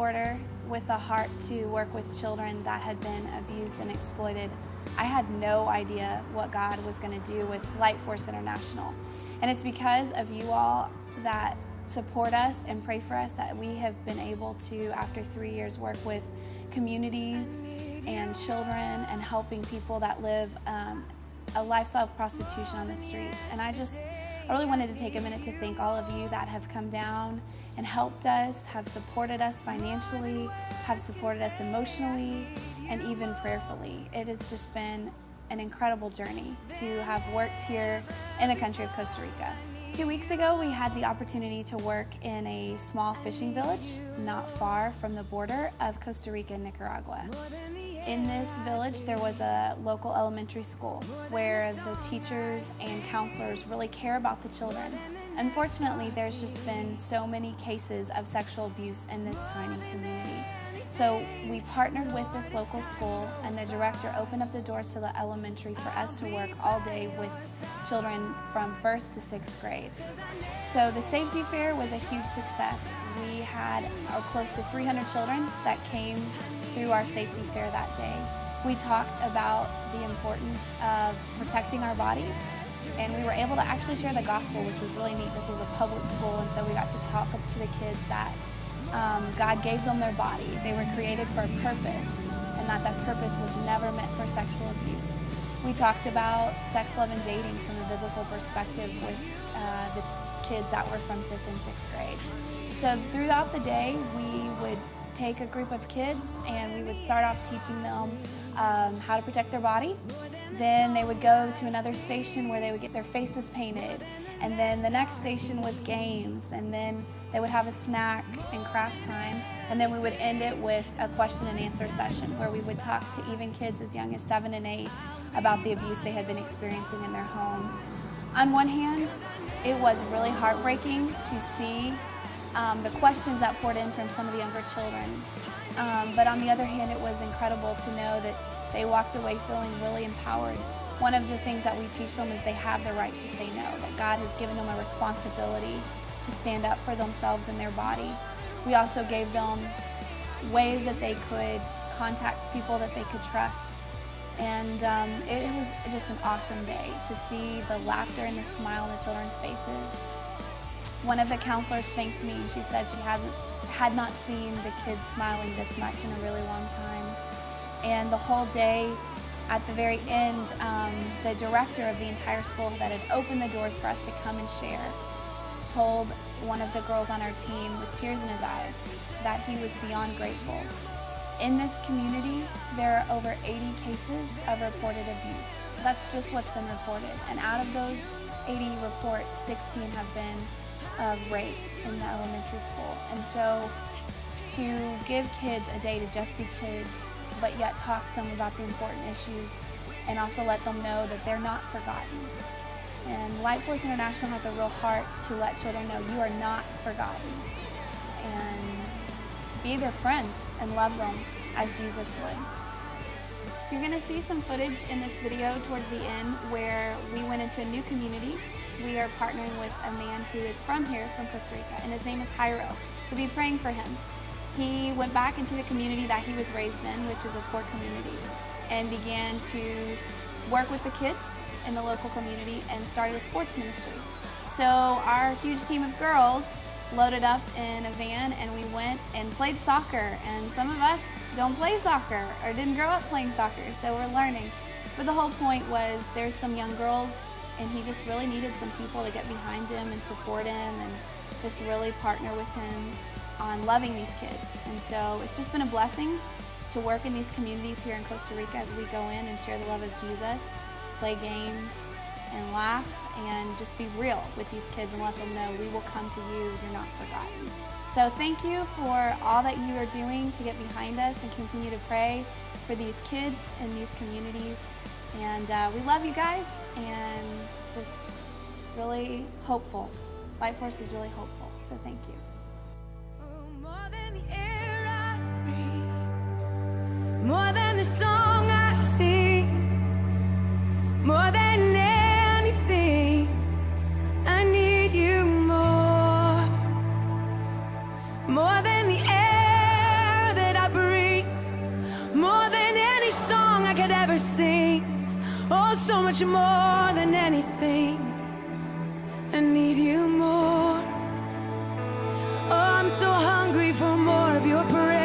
reporter with a heart to work with children that had been abused and exploited, I had no idea what God was going to do with Light Force International. And it's because of you all that support us and pray for us that we have been able to, after 3 years, work with communities and children and helping people that live a lifestyle of prostitution on the streets. And I really wanted to take a minute to thank all of you that have come down and helped us, have supported us financially, have supported us emotionally, and even prayerfully. It has just been an incredible journey to have worked here in the country of Costa Rica. 2 weeks ago, we had the opportunity to work in a small fishing village not far from the border of Costa Rica and Nicaragua. In this village, there was a local elementary school where the teachers and counselors really care about the children. Unfortunately, there's just been so many cases of sexual abuse in this tiny community. So we partnered with this local school, and the director opened up the doors to the elementary for us to work all day with children from 1st to 6th grade. So the safety fair was a huge success. We had close to 300 children that came through our safety fair that day. We talked about the importance of protecting our bodies, and we were able to actually share the gospel, which was really neat. This was a public school, and so we got to talk up to the kids that God gave them their body. They were created for a purpose, and that purpose was never meant for sexual abuse. We talked about sex, love, and dating from a biblical perspective with the kids that were from 5th and 6th grade. So throughout the day, we would take a group of kids and we would start off teaching them how to protect their body. Then they would go to another station where they would get their faces painted. And then the next station was games, and then they would have a snack and craft time. And then we would end it with a question and answer session where we would talk to even kids as young as 7 and 8 about the abuse they had been experiencing in their home. On one hand, it was really heartbreaking to see the questions that poured in from some of the younger children. But on the other hand, it was incredible to know that they walked away feeling really empowered. One of the things that we teach them is they have the right to say no, that God has given them a responsibility to stand up for themselves and their body. We also gave them ways that they could contact people that they could trust. And it was just an awesome day to see the laughter and the smile on the children's faces. One of the counselors thanked me. She said she had not seen the kids smiling this much in a really long time. And the whole day, at the very end, the director of the entire school that had opened the doors for us to come and share told one of the girls on our team with tears in his eyes that he was beyond grateful. In this community, there are over 80 cases of reported abuse. That's just what's been reported. And out of those 80 reports, 16 have been rape in the elementary school. And so to give kids a day to just be kids, but yet talk to them about the important issues and also let them know that they're not forgotten. And Light Force International has a real heart to let children know you are not forgotten. And be their friend and love them as Jesus would. You're going to see some footage in this video towards the end where we went into a new community. We are partnering with a man who is from here, from Costa Rica, and his name is Jairo. So be praying for him. He went back into the community that he was raised in, which is a poor community, and began to work with the kids in the local community and started a sports ministry. So our huge team of girls loaded up in a van and we went and played soccer. And some of us don't play soccer or didn't grow up playing soccer, so we're learning. But the whole point was there's some young girls and he just really needed some people to get behind him and support him and just really partner with him on loving these kids. And so it's just been a blessing to work in these communities here in Costa Rica as we go in and share the love of Jesus, play games, and laugh, and just be real with these kids and let them know we will come to you, you're not forgotten. So thank you for all that you are doing to get behind us and continue to pray for these kids in these communities. And we love you guys and just really hopeful. Light Force is really hopeful, so thank you. More than the air I breathe, more than the song I sing, more than anything, I need you more. More than the air much more than anything. I need you more. Oh, I'm so hungry for more of your presence.